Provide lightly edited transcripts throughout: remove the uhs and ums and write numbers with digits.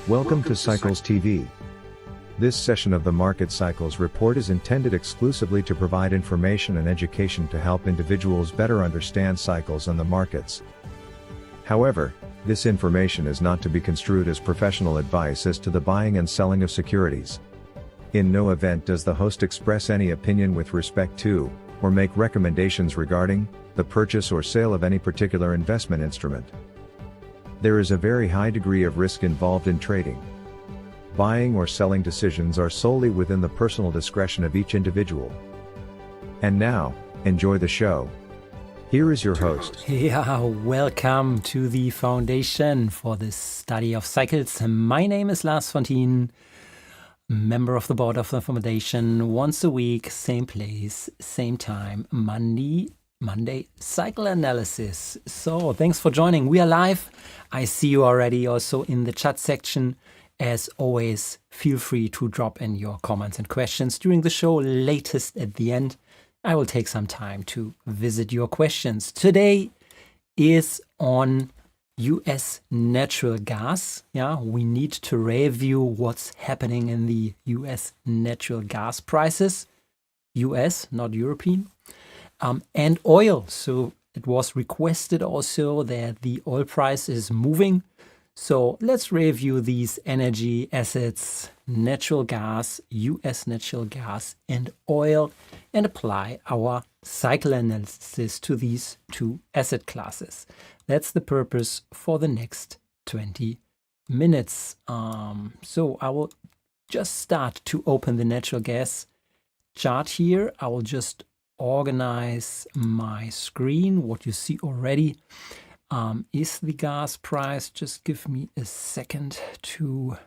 Welcome to Cycles TV. This session of the Market Cycles Report is intended exclusively to provide information and education to help individuals better understand cycles and the markets. However, this information is not to be construed as professional advice as to the buying and selling of securities. In no event does the host express any opinion with respect to, or make recommendations regarding, the purchase or sale of any particular investment instrument. There is a very high degree of risk involved in trading. Buying or selling decisions are solely within the personal discretion of each individual. And now, enjoy the show. Here is your host. Yeah, welcome to the foundation for this study of cycles. My name is Lars von Thienen, member of the board of the foundation. Once a week, same place, same time, Monday cycle analysis. So thanks for joining. We are live. I see you already also in the chat section. As always, feel free to drop in your comments and questions during the show, latest at the end. I will take some time to visit your questions. Today is on US natural gas. Yeah, we need to review what's happening in the US natural gas prices. US, not European. And oil. So it was requested also that the oil price is moving. So let's review these energy assets, natural gas, US natural gas and oil, and apply our cycle analysis to these two asset classes. That's the purpose for the next 20 minutes. So I will just start to open the natural gas chart here. I will just organize my screen. What you see already is the gas price. Just give me a second to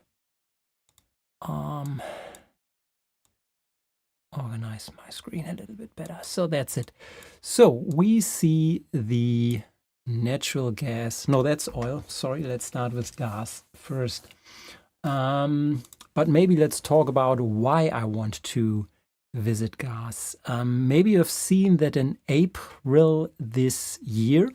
organize my screen a little bit better. So that's it. So we see the natural gas. No, that's oil. Sorry, let's start with gas first. But maybe let's talk about why I want to visit gas. Maybe you've seen that in April this year,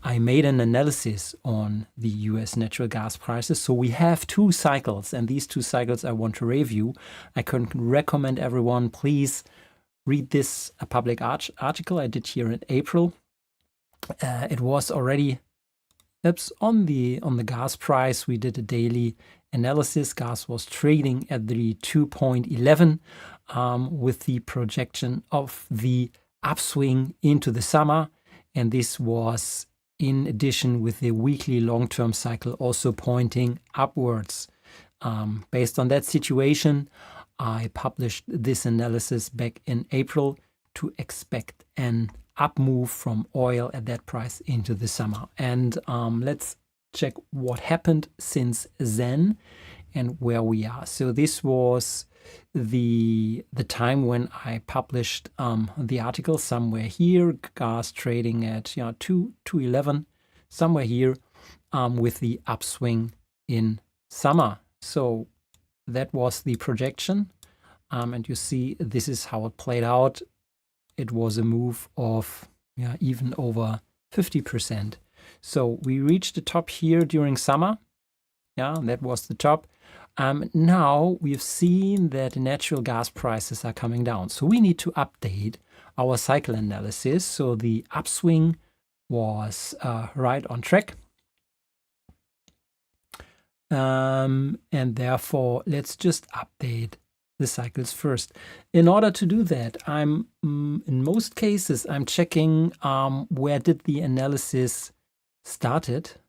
I made an analysis on the US natural gas prices. So we have two cycles, and these two cycles I want to review. I can recommend everyone, please read this public article I did here in April. It was already on the gas price. We did a daily analysis. Gas was trading at the 2.11 with the projection of the upswing into the summer. And this was in addition with the weekly long-term cycle also pointing upwards. Based on that situation, I published this analysis back in April to expect an up move from oil at that price into the summer. And let's check what happened since then and where we are. So this was the time when I published the article, somewhere here, gas trading at 2.11, somewhere here, with the upswing in summer. So that was the projection, and you see this is how it played out. It was a move of even over 50%. So we reached the top here during summer. Yeah, that was the top. Now we've seen that natural gas prices are coming down. So we need to update our cycle analysis. So the upswing was right on track. And therefore, let's just update the cycles first. In order to do that, in most cases, I'm checking where did the analysis started.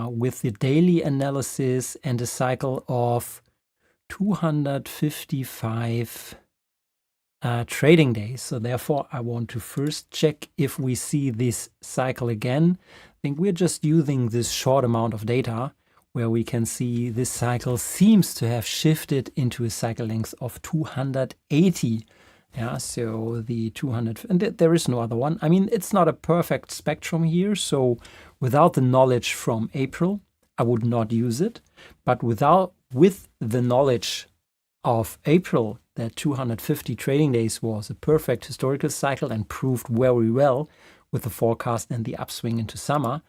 With the daily analysis and a cycle of 255 trading days. So therefore, I want to first check if we see this cycle again. I think we're just using this short amount of data where we can see this cycle seems to have shifted into a cycle length of 280. Yeah, so the 200, and there is no other one. I mean, it's not a perfect spectrum here. So without the knowledge from April, I would not use it. But with the knowledge of April, that 250 trading days was a perfect historical cycle and proved very well with the forecast and the upswing into summer,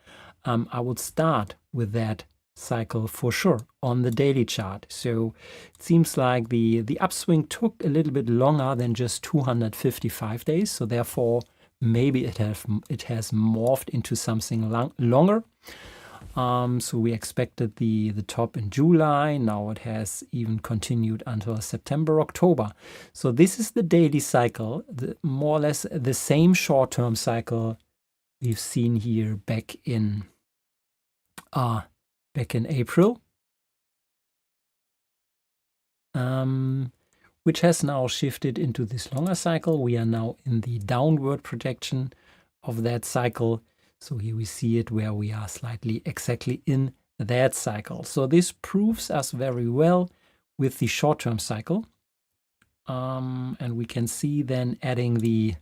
I would start with that cycle for sure on the daily chart. So it seems like the upswing took a little bit longer than just 255 days. So therefore, maybe it has morphed into something longer. So we expected the top in July. Now it has even continued until September, October. So this is the daily cycle, more or less the same short-term cycle we've seen here back in April, which has now shifted into this longer cycle. We are now in the downward projection of that cycle. So here we see it where we are slightly exactly in that cycle. So this proves us very well with the short-term cycle. And we can see then adding the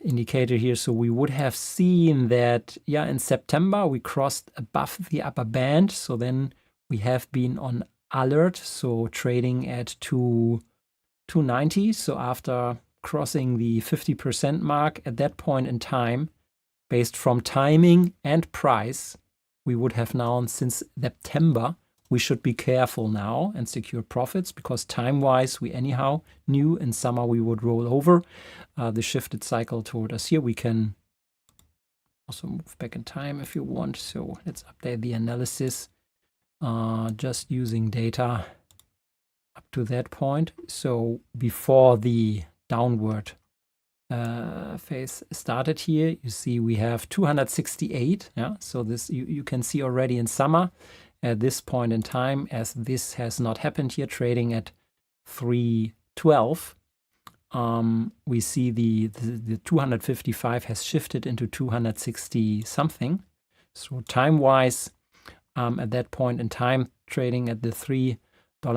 indicator here. So we would have seen that, yeah, in September we crossed above the upper band. So then we have been on alert. So trading at 290. So after crossing the 50% mark at that point in time, based from timing and price, we would have known since September we should be careful now and secure profits, because time-wise we anyhow knew in summer we would roll over the shifted cycle toward us here. We can also move back in time if you want. So let's update the analysis just using data up to that point. So before the downward phase started here, you see we have 268. Yeah, so this you can see already in summer at this point in time, as this has not happened here, trading at 312. We see the 255 has shifted into 260 something. So time-wise, at that point in time, trading at the $3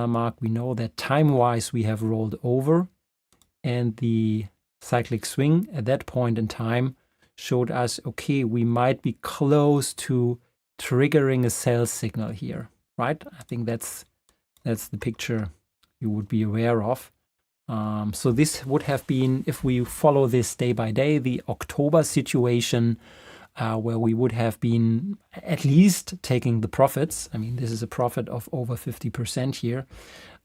mark, we know that time-wise we have rolled over, and the cyclic swing at that point in time showed us, okay, we might be close to triggering a sell signal here, right? I think that's the picture you would be aware of. So this would have been, if we follow this day by day, the October situation, where we would have been at least taking the profits. I mean, this is a profit of over 50% here.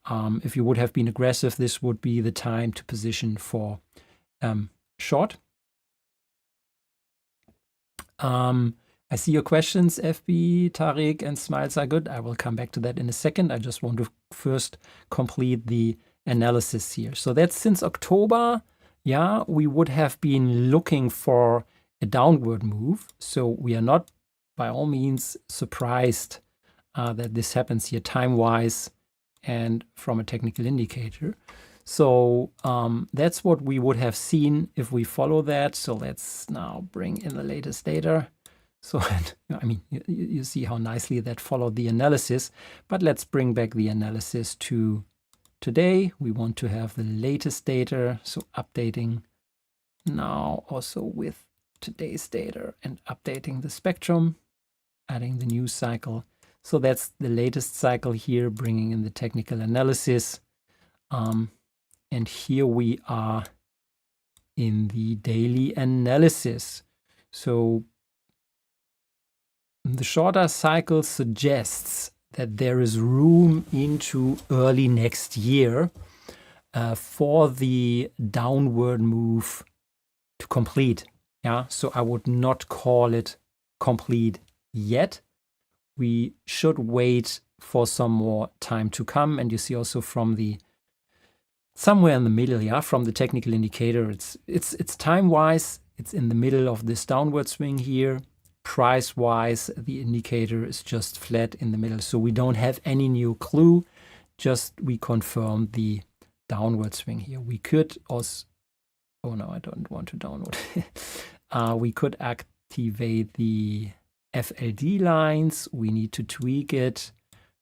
If you would have been aggressive, this would be the time to position for short. I see your questions, FB, Tariq, and Smiles are good. I will come back to that in a second. I just want to first complete the analysis here. So that's since October. Yeah, we would have been looking for a downward move. So we are not by all means surprised that this happens here time-wise and from a technical indicator. So that's what we would have seen if we follow that. So let's now bring in the latest data. So, I mean, you see how nicely that followed the analysis, but let's bring back the analysis to today. We want to have the latest data, so updating now also with today's data and updating the spectrum, adding the new cycle. So that's the latest cycle here, bringing in the technical analysis. And here we are in the daily analysis. So the shorter cycle suggests that there is room into early next year for the downward move to complete. Yeah, so I would not call it complete yet. We should wait for some more time to come. And you see also from the somewhere in the middle, yeah, from the technical indicator, it's time-wise, it's in the middle of this downward swing here. Price-wise, the indicator is just flat in the middle. So we don't have any new clue, just we confirm the downward swing here. We could also, oh no, I don't want to download. We could activate the FLD lines. We need to tweak it.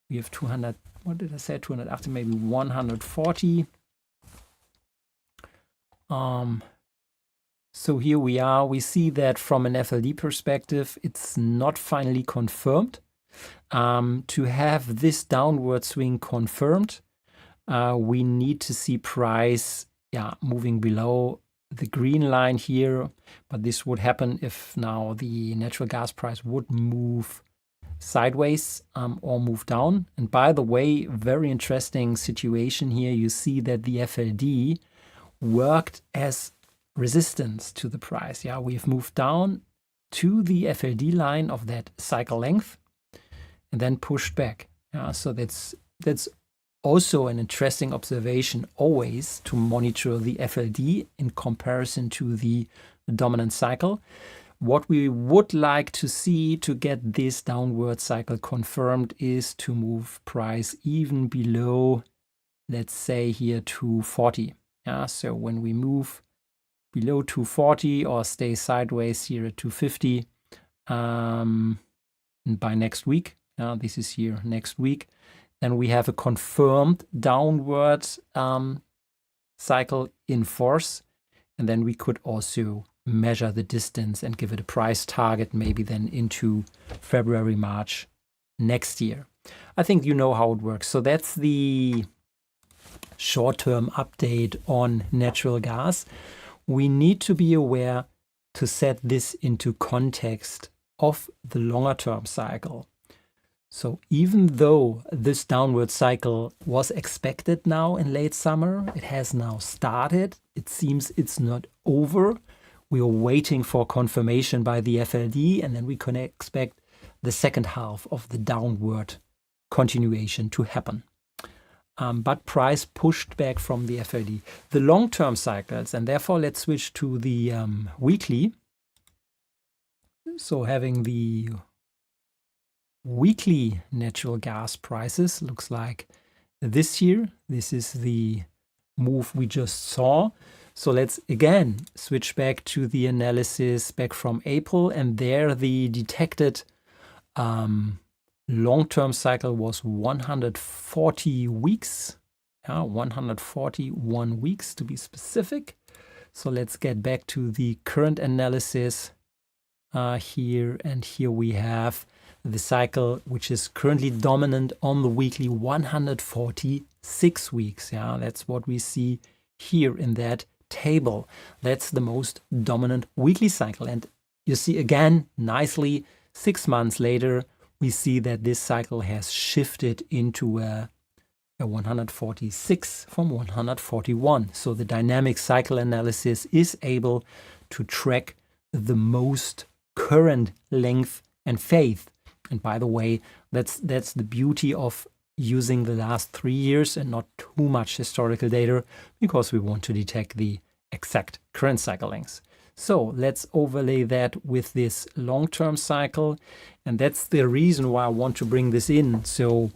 We have 200, what did I say, 200 after maybe 140. So here we are. We see that from an FLD perspective, it's not finally confirmed. To have this downward swing confirmed, we need to see price moving below the green line here. But this would happen if now the natural gas price would move sideways or move down. And by the way, very interesting situation here. You see that the FLD worked as resistance to the price. Yeah, we've moved down to the FLD line of that cycle length and then pushed back. Yeah, so that's also an interesting observation always to monitor the FLD in comparison to the dominant cycle. What we would like to see to get this downward cycle confirmed is to move price even below, let's say here, 240. Yeah, so when we move below 240 or stay sideways here at 250 by next week, this is here next week, then we have a confirmed downward cycle in force, and then we could also measure the distance and give it a price target maybe then into February, March next year. I think you know how it works. So that's the short-term update on natural gas. We need to be aware to set this into context of the longer-term cycle. So even though this downward cycle was expected now in late summer, it has now started. It seems it's not over. We are waiting for confirmation by the FLD, and then we can expect the second half of the downward continuation to happen. But price pushed back from the FLD. The long-term cycles, and therefore let's switch to the weekly. So having the weekly natural gas prices looks like this year. This is the move we just saw. So let's again switch back to the analysis back from April, and there the detected long-term cycle was 140 weeks, 141 weeks to be specific. So let's get back to the current analysis here, and here we have the cycle which is currently dominant on the weekly 146 weeks. Yeah, that's what we see here in that table. That's the most dominant weekly cycle. And you see again nicely 6 months later we see that this cycle has shifted into a 146 from 141. So the dynamic cycle analysis is able to track the most current length and phase. And by the way, that's the beauty of using the last 3 years and not too much historical data, because we want to detect the exact current cycle lengths. So let's overlay that with this long-term cycle. And that's the reason why I want to bring this in. So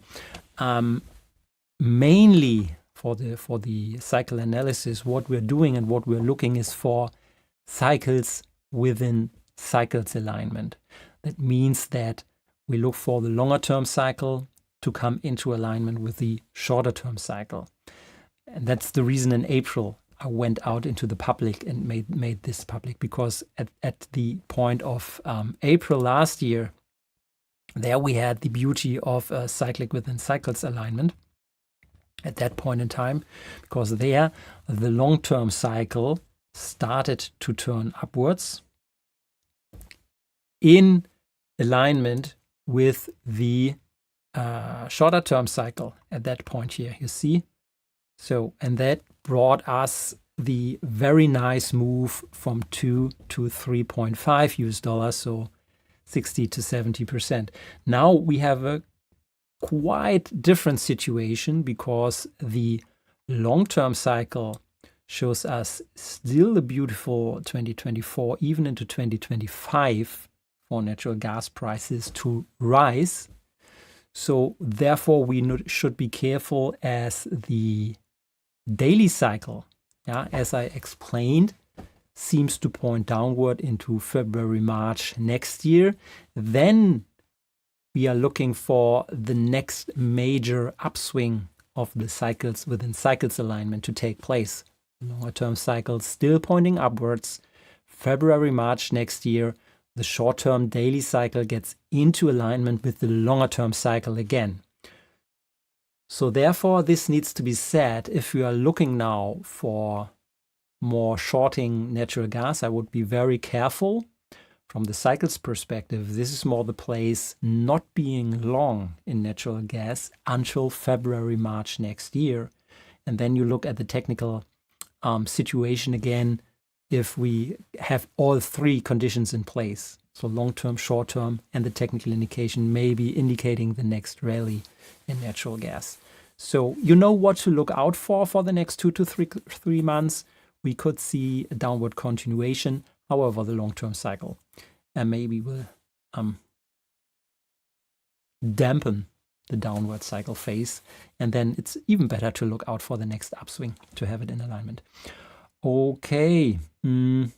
mainly for the cycle analysis, what we're doing and what we're looking is for cycles within cycles alignment. That means that we look for the longer term cycle to come into alignment with the shorter term cycle. And that's the reason in April I went out into the public and made this public, because at the point of April last year, there we had the beauty of cyclic within cycles alignment at that point in time, because there the long-term cycle started to turn upwards in alignment with the shorter term cycle at that point here, you see. So, and that brought us the very nice move from 2 to 3.5 US dollars, so 60 to 70%. Now we have a quite different situation, because the long-term cycle shows us still a beautiful 2024, even into 2025 for natural gas prices to rise. So therefore we should be careful, as the daily cycle, as I explained, seems to point downward into February, March next year. Then we are looking for the next major upswing of the cycles within cycles alignment to take place. Longer term cycles still pointing upwards. February, March next year, the short-term daily cycle gets into alignment with the longer-term cycle again. So therefore, this needs to be said. If you are looking now for more shorting natural gas, I would be very careful, from the cycles perspective, this is more the place not being long in natural gas until February, March next year. And then you look at the technical situation again, if we have all three conditions in place. So long-term, short-term, and the technical indication may be indicating the next rally in natural gas. So you know what to look out for the next 2 to 3 months. We could see a downward continuation. However, the long-term cycle maybe will dampen the downward cycle phase. And then it's even better to look out for the next upswing to have it in alignment. Okay. And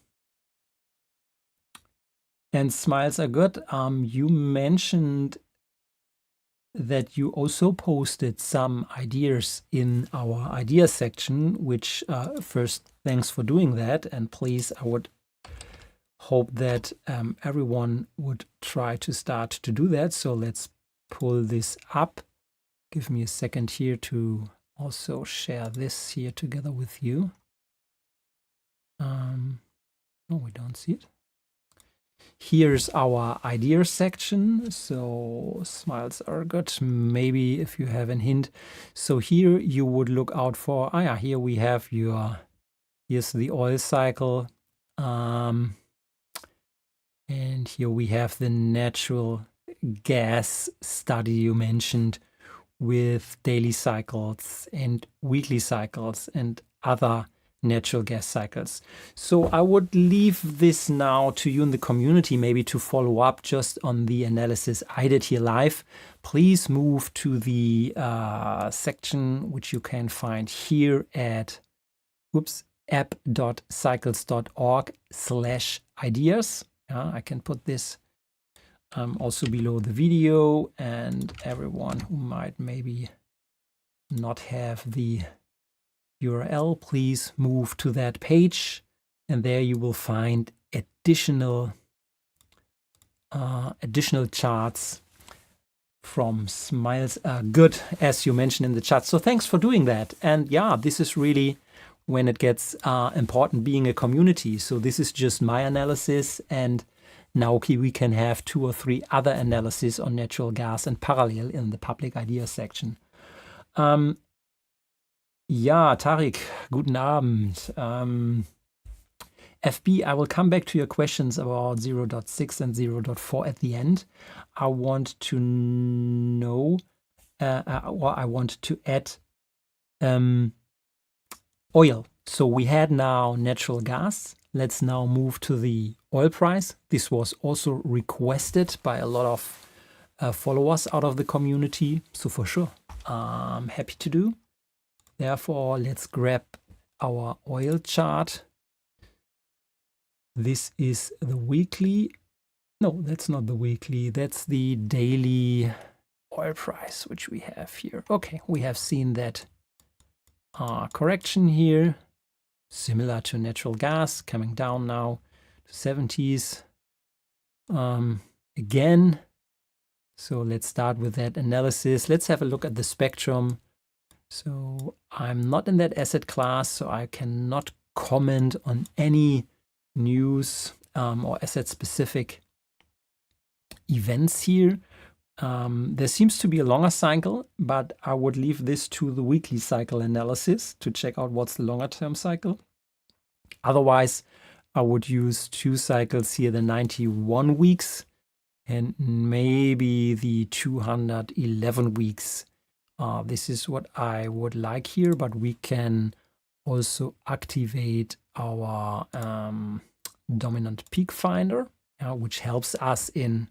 smiles are good. You mentioned that you also posted some ideas in our ideas section, which first, thanks for doing that. And please, I would hope that everyone would try to start to do that. So let's pull this up. Give me a second here to also share this here together with you. No, we don't see it. Here's our ideas section. So smiles are good. Maybe if you have a hint. So here you would look out for, here we have here's the oil cycle. And here we have the natural gas study you mentioned with daily cycles and weekly cycles and other natural gas cycles. So I would leave this now to you in the community, maybe to follow up just on the analysis I did here live. Please move to the section which you can find here at app.cycles.org/ideas. I can put this also below the video, and everyone who might maybe not have the URL, please move to that page, and there you will find additional charts from Smiles Good, as you mentioned in the chat. So thanks for doing that. And yeah, this is really when it gets important being a community. So this is just my analysis, and now we can have 2 or 3 other analyses on natural gas in parallel in the public ideas section. Ja, Tarek, guten Abend. FB, I will come back to your questions about 0.6 and 0.4 at the end. I want to know, or I want to add oil. So we had now natural gas. Let's now move to the oil price. This was also requested by a lot of followers out of the community. So for sure, I'm happy to do. Therefore, let's grab our oil chart. This is the weekly. No, that's not the weekly. That's the daily oil price, which we have here. Okay, we have seen that correction here, similar to natural gas, coming down now to 70s. Again, so let's start with that analysis. Let's have a look at the spectrum. So I'm not in that asset class, so I cannot comment on any news or asset-specific events here. There seems to be a longer cycle, but I would leave this to the weekly cycle analysis to check out what's the longer-term cycle. Otherwise, I would use 2 cycles here, the 91 weeks and maybe the 211 weeks. This is what I would like here, but we can also activate our dominant peak finder, which helps us in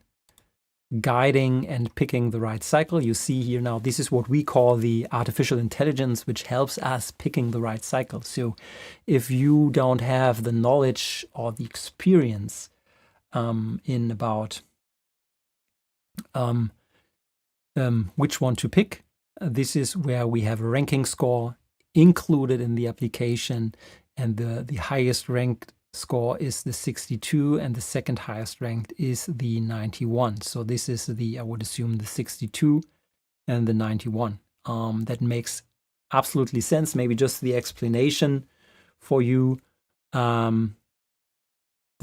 guiding and picking the right cycle. You see here now, this is what we call the artificial intelligence, which helps us picking the right cycle. So if you don't have the knowledge or the experience in about which one to pick, this is where we have a ranking score included in the application, and the highest ranked score is the 62 and the second highest ranked is the 91. So this is I would assume the 62 and the 91. That makes absolutely sense. Maybe just the explanation for you. This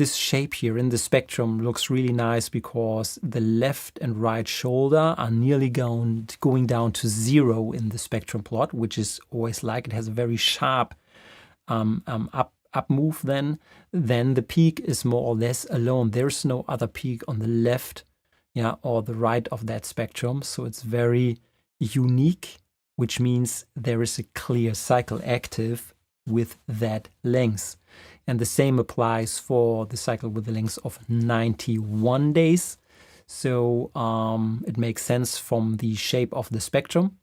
this shape here in the spectrum looks really nice because the left and right shoulder are nearly going down to 0 in the spectrum plot, which is always like it has a very sharp up move then the peak is more or less alone. There's no other peak on the left, or the right of that spectrum. So it's very unique, which means there is a clear cycle active with that length. And the same applies for the cycle with the length of 91 days. So it makes sense from the shape of the spectrum.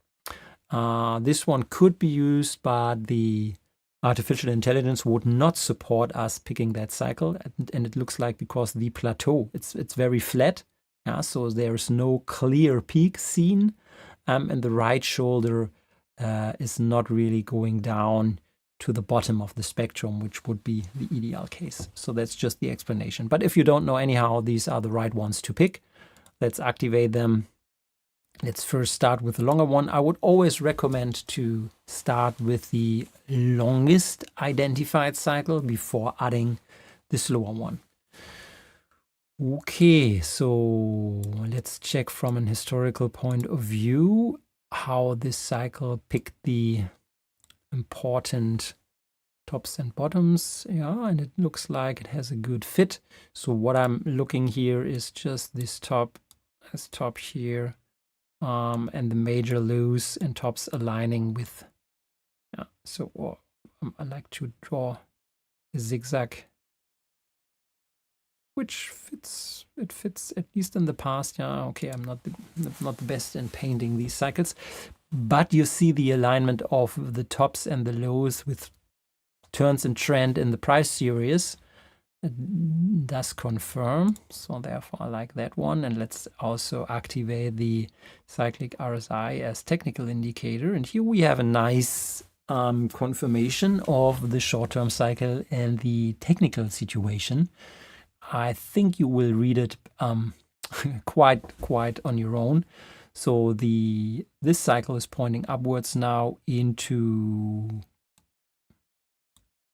This one could be used, but the artificial intelligence would not support us picking that cycle. And it looks like because the plateau, it's very flat. So there is no clear peak seen. And the right shoulder is not really going down to the bottom of the spectrum, which would be the ideal case. So that's just the explanation. But if you don't know anyhow, these are the right ones to pick. Let's activate them. Let's first start with the longer one. I would always recommend to start with the longest identified cycle before adding the slower one. Okay, so let's check from an historical point of view how this cycle picked the important tops and bottoms. And it looks like it has a good fit. So what I'm looking here is just this top here. And the major lows and tops aligning with, so I like to draw a zigzag, which fits, it fits at least in the past. Okay, I'm not the best in painting these cycles, but you see the alignment of the tops and the lows with turns and trend in the price series. It does confirm, so therefore I like that one. And let's also activate the cyclic RSI as technical indicator. And here we have a nice confirmation of the short-term cycle and the technical situation. I think you will read it quite on your own. So this cycle is pointing upwards now into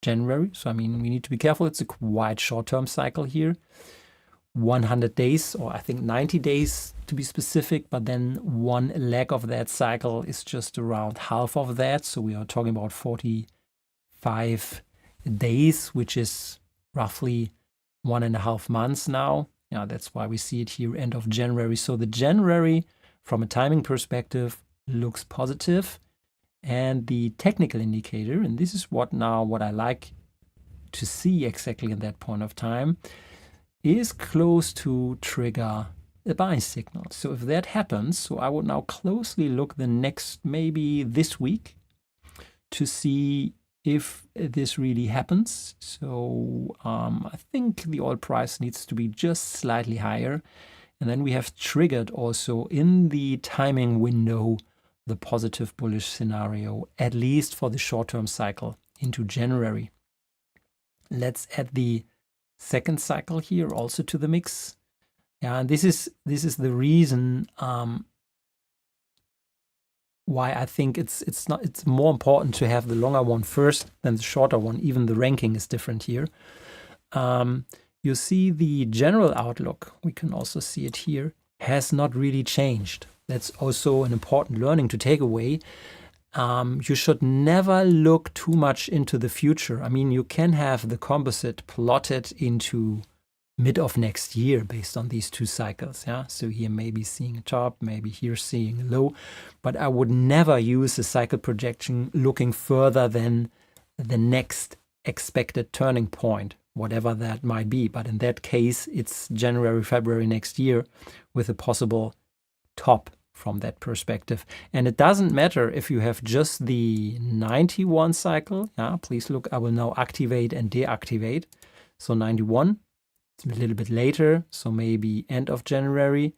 January. So, I mean, we need to be careful. It's a quite short-term cycle here. 100 days, or I think 90 days to be specific, but then one leg of that cycle is just around half of that. So we are talking about 45 days, which is roughly 1.5 months now. That's why we see it here end of January. So the January, from a timing perspective, looks positive. And the technical indicator, and this is what I like to see exactly in that point of time, is close to trigger a buy signal. So if that happens, so I would now closely look the next, maybe this week, to see if this really happens. So I think the oil price needs to be just slightly higher. And then we have triggered also in the timing window the positive bullish scenario, at least for the short-term cycle into January. Let's add the second cycle here also to the mix. And this is the reason why I think it's more important to have the longer one first than the shorter one. Even the ranking is different here. You see the general outlook, we can also see it here, has not really changed. That's also an important learning to take away. You should never look too much into the future. I mean, you can have the composite plotted into mid of next year based on these two cycles. So here maybe seeing a top, maybe here seeing a low. But I would never use a cycle projection looking further than the next expected turning point, whatever that might be. But in that case, it's January, February next year with a possible top from that perspective. And it doesn't matter if you have just the 91 cycle. Please look, I will now activate and deactivate. So 91, it's a little bit later, so maybe end of January.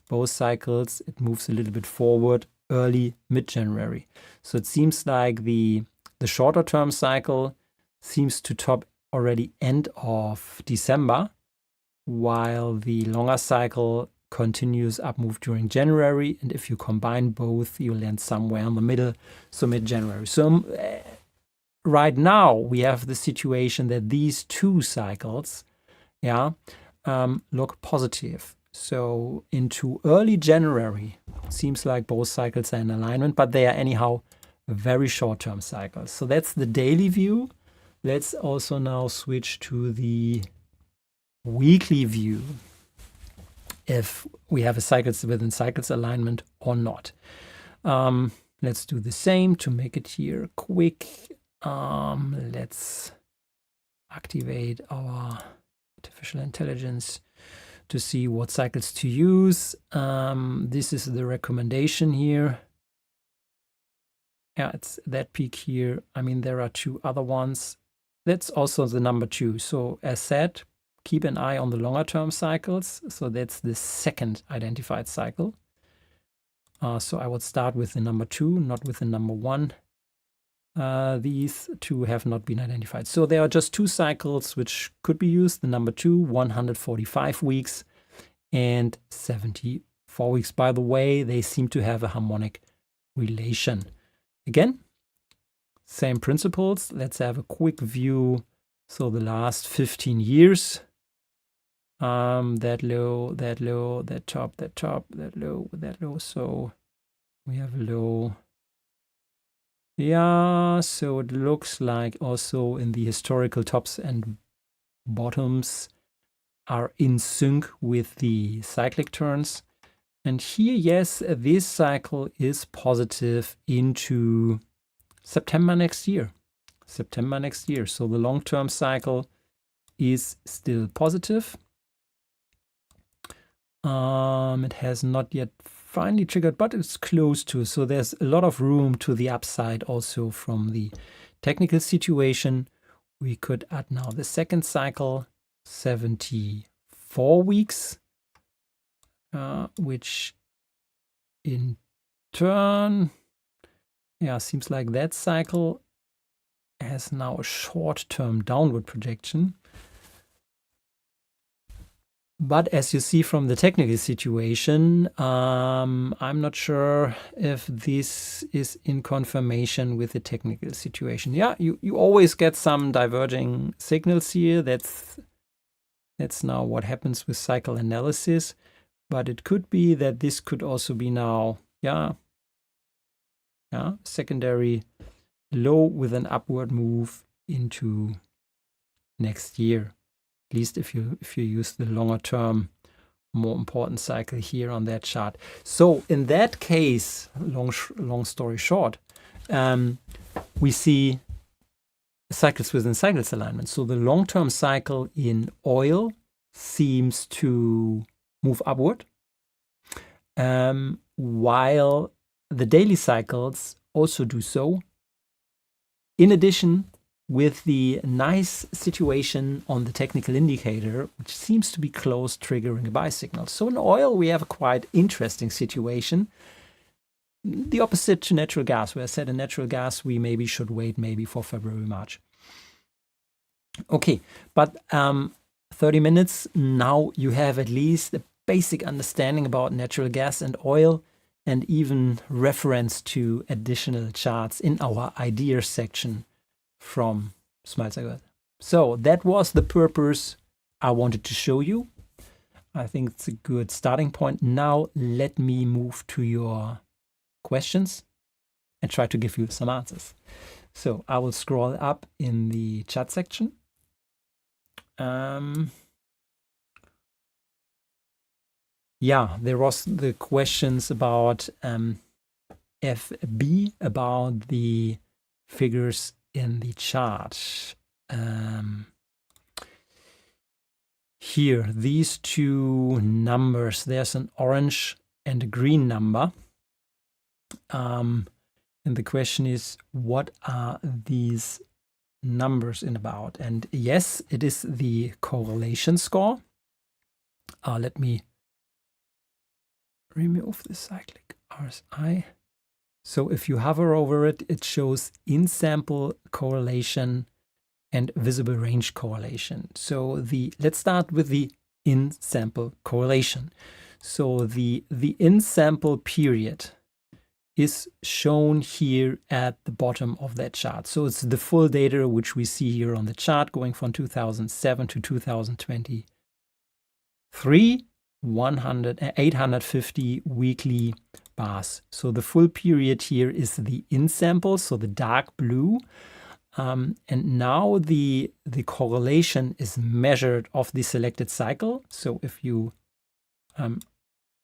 Both cycles, it moves a little bit forward, early, mid-January. So it seems like the shorter term cycle seems to top already end of December, while the longer cycle continues up move during January. And if you combine both, you land somewhere in the middle, so mid-January. So right now we have the situation that these two cycles yeah, look positive. So into early January, seems like both cycles are in alignment, but they are anyhow very short-term cycles. So that's the daily view. Let's also now switch to the weekly view, if we have a cycles within cycles alignment or not. Let's do the same to make it here quick. Let's activate our artificial intelligence to see what cycles to use. This is the recommendation here. Yeah, it's that peak here. I mean, there are two other ones. That's also the number 2. So as said, keep an eye on the longer term cycles. So that's the second identified cycle. So I would start with the number 2, not with the number 1. These two have not been identified. So there are just 2 cycles which could be used. The number 2, 145 weeks and 74 weeks. By the way, they seem to have a harmonic relation. Again, same principles. Let's have a quick view. So the last 15 years, that low, that low, that top, that low, that low. So we have a low. Yeah, so it looks like also in the historical tops and bottoms are in sync with the cyclic turns. And here, yes, this cycle is positive into September next year. September next year. So the long-term cycle is still positive. It has not yet finally triggered, but it's close to. So there's a lot of room to the upside also from the technical situation. We could add now the second cycle, 74 weeks, which in turn, yeah, seems like that cycle has now a short-term downward projection. But as you see from the technical situation, I'm not sure if this is in confirmation with the technical situation. Yeah, you always get some diverging signals here. That's now what happens with cycle analysis. But it could be that this could also be now, yeah, secondary low with an upward move into next year. At least if you use the longer term, more important cycle here on that chart. So in that case, long story short, we see cycles within cycles alignment. So the long-term cycle in oil seems to move upward, while the daily cycles also do so. In addition, with the nice situation on the technical indicator, which seems to be close, triggering a buy signal. So in oil, we have a quite interesting situation. The opposite to natural gas, where I said in natural gas, we maybe should wait maybe for February, March. Okay, but 30 minutes, now you have at least a basic understanding about natural gas and oil, and even reference to additional charts in our ideas section from Smalzergott. So that was the purpose I wanted to show you. I think it's a good starting point. Now let me move to your questions and try to give you some answers. So I will scroll up in the chat section. Yeah, there was the questions about FB, about the figures in the chart. Here, these two numbers, there's an orange and a green number. And the question is, what are these numbers in about? And yes, it is the correlation score. Let me remove the cyclic RSI. So if you hover over it, it shows in-sample correlation and visible range correlation. So let's start with the in-sample correlation. So the in-sample period is shown here at the bottom of that chart. So it's the full data which we see here on the chart going from 2007 to 2023, 850 weekly bars. So the full period here is the in sample, so the dark blue. And now the correlation is measured of the selected cycle. So if you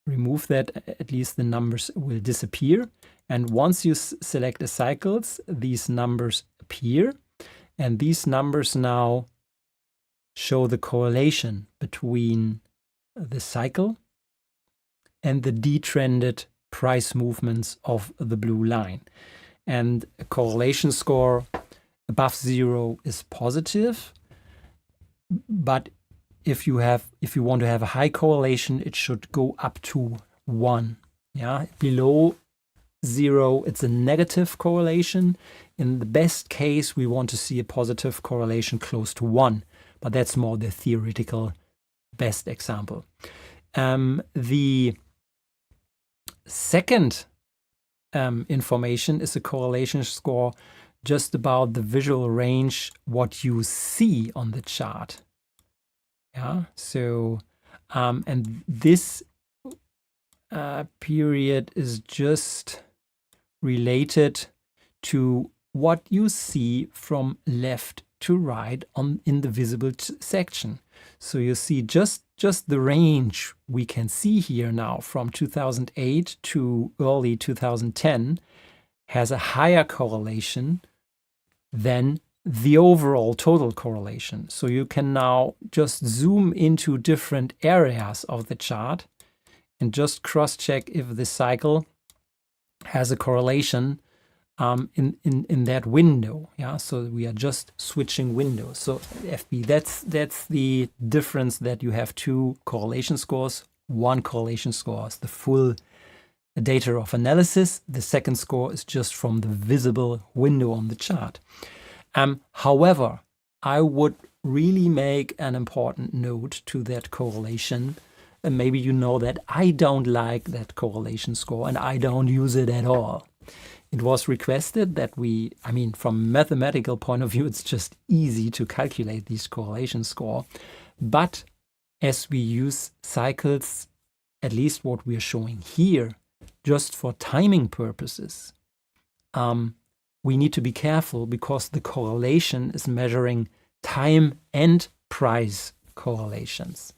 remove that, at least the numbers will disappear. And once you select the cycles, these numbers appear. And these numbers now show the correlation between the cycle and the detrended price movements of the blue line. And a correlation score above 0 is positive, but if you want to have a high correlation, it should go up to 1. Yeah, below 0, it's a negative correlation. In the best case, we want to see a positive correlation close to 1, but that's more the theoretical best example. The second information is a correlation score just about the visual range, what you see on the chart. Yeah, so, and this period is just related to what you see from left to right in the visible section. So you see just the range we can see here now from 2008 to early 2010 has a higher correlation than the overall total correlation. So you can now just zoom into different areas of the chart and just cross-check if the cycle has a correlation in that window. Yeah, so we are just switching windows. So FB, that's the difference, that you have two correlation scores. One correlation score is the full data of analysis. The second score is just from the visible window on the chart. However, I would really make an important note to that correlation. And maybe you know that I don't like that correlation score and I don't use it at all. It was requested that from a mathematical point of view, it's just easy to calculate this correlation score. But as we use cycles, at least what we are showing here, just for timing purposes, we need to be careful because the correlation is measuring time and price correlations.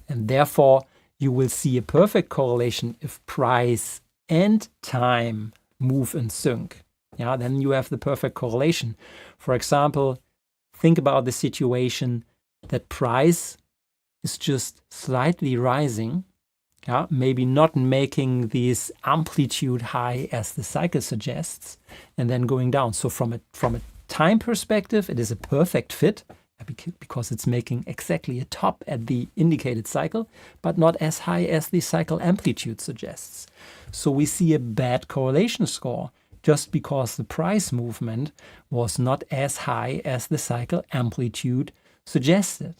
And therefore, you will see a perfect correlation if price and time move in sync. Yeah, then you have the perfect correlation. For example, think about the situation that price is just slightly rising, yeah, maybe not making this amplitude high as the cycle suggests, and then going down. So from a time perspective, it is a perfect fit because it's making exactly a top at the indicated cycle, but not as high as the cycle amplitude suggests. So we see a bad correlation score just because the price movement was not as high as the cycle amplitude suggested.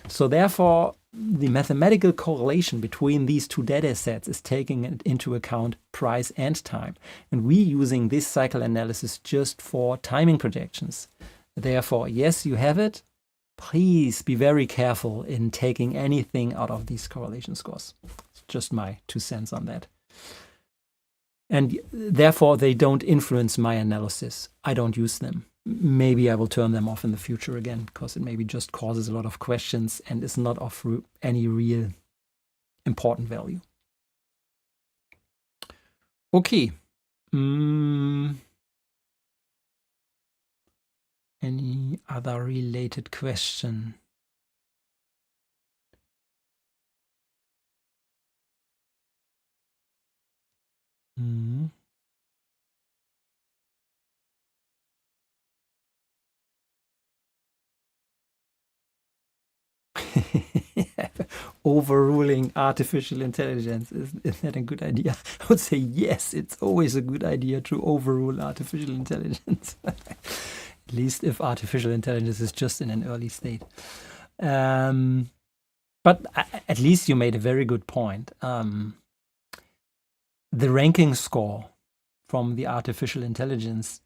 So therefore, the mathematical correlation between these two data sets is taking into account price and time. And we're using this cycle analysis just for timing projections. Therefore, yes, you have it. Please be very careful in taking anything out of these correlation scores. It's just my 2 cents on that. And therefore, they don't influence my analysis. I don't use them. Maybe I will turn them off in the future again because it maybe just causes a lot of questions and is not of any real important value. Okay. Any other related question? Overruling artificial intelligence. Is that a good idea? I would say yes, it's always a good idea to overrule artificial intelligence. At least if artificial intelligence is just in an early state. But at least you made a very good point. The ranking score from the artificial intelligence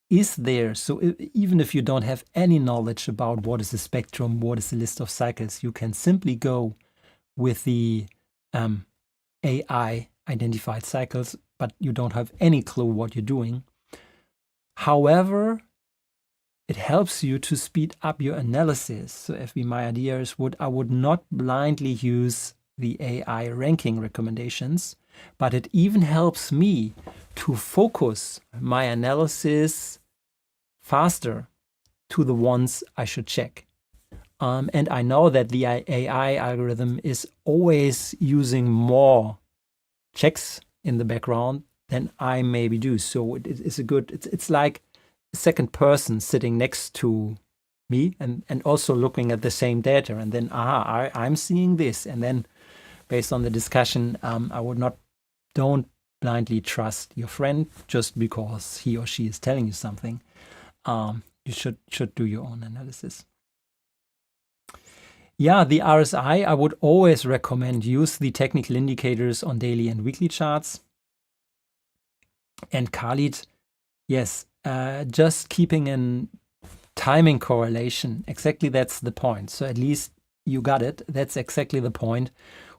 is there. So even if you don't have any knowledge about what is a spectrum, what is a list of cycles, you can simply go with the AI identified cycles, but you don't have any clue what you're doing. However, it helps you to speed up your analysis. So FB, my idea is I would not blindly use the AI ranking recommendations, but it even helps me to focus my analysis faster to the ones I should check. And I know that the AI algorithm is always using more checks in the background than I maybe do. So it's like a second person sitting next to me and also looking at the same data. And then, I'm seeing this. And then based on the discussion, don't blindly trust your friend just because he or she is telling you something. You should do your own analysis. Yeah, the RSI, I would always recommend use the technical indicators on daily and weekly charts. And Khalid, yes, just keeping in timing correlation. Exactly, that's the point. So at least you got it. That's exactly the point.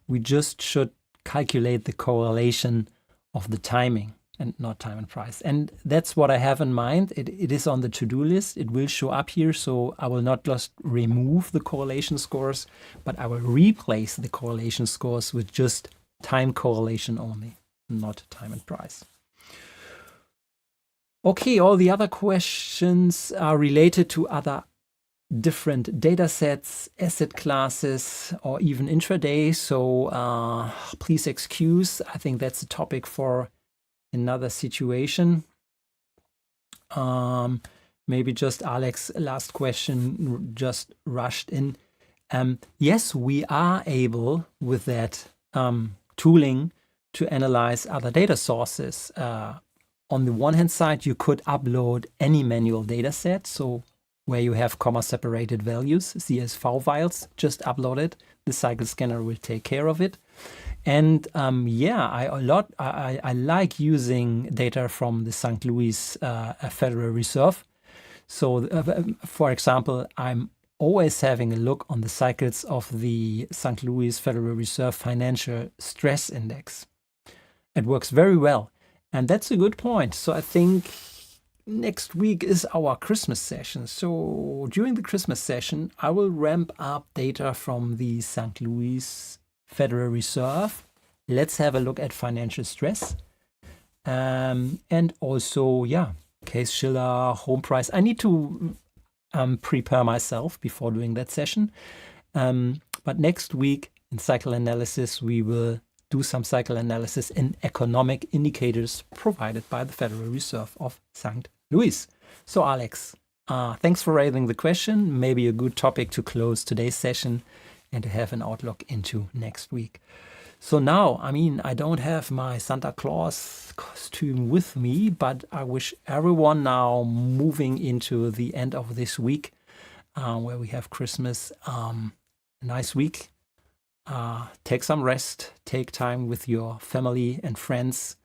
We just should calculate the correlation of the timing and not time and price. And that's what I have in mind. It is on the to-do list. It will show up here. So I will not just remove the correlation scores, but I will replace the correlation scores with just time correlation only, not time and price. Okay, all the other questions are related to other different data sets, asset classes, or even intraday. So please excuse. I think that's a topic for another situation. Maybe just Alex, last question, just rushed in. Yes, we are able with that tooling to analyze other data sources. On the one hand side, you could upload any manual data set. So where you have comma separated values, CSV files, just upload it. The cycle scanner will take care of it. And I like using data from the St. Louis Federal Reserve. So for example, I'm always having a look on the cycles of the St. Louis Federal Reserve Financial Stress Index. It works very well. And that's a good point. So I think next week is our Christmas session. So during the Christmas session, I will ramp up data from the St. Louis Federal Reserve. Let's have a look at financial stress. And also, Case-Shiller, home price. I need to prepare myself before doing that session. But next week in cycle analysis, we will do some cycle analysis in economic indicators provided by the Federal Reserve of St. Louis. So Alex, thanks for raising the question. Maybe a good topic to close today's session and to have an outlook into next week. So now, I don't have my Santa Claus costume with me, but I wish everyone now moving into the end of this week where we have Christmas, a nice week. Take some rest, take time with your family and friends,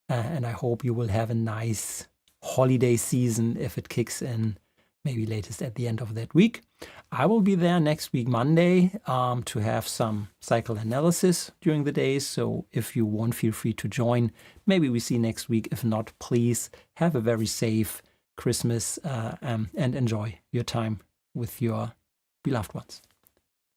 and I hope you will have a nice holiday season if it kicks in, maybe latest at the end of that week. I will be there next week, Monday, to have some cycle analysis during the day. So if you want, feel free to join. Maybe we see next week. If not, please have a very safe Christmas and enjoy your time with your beloved ones.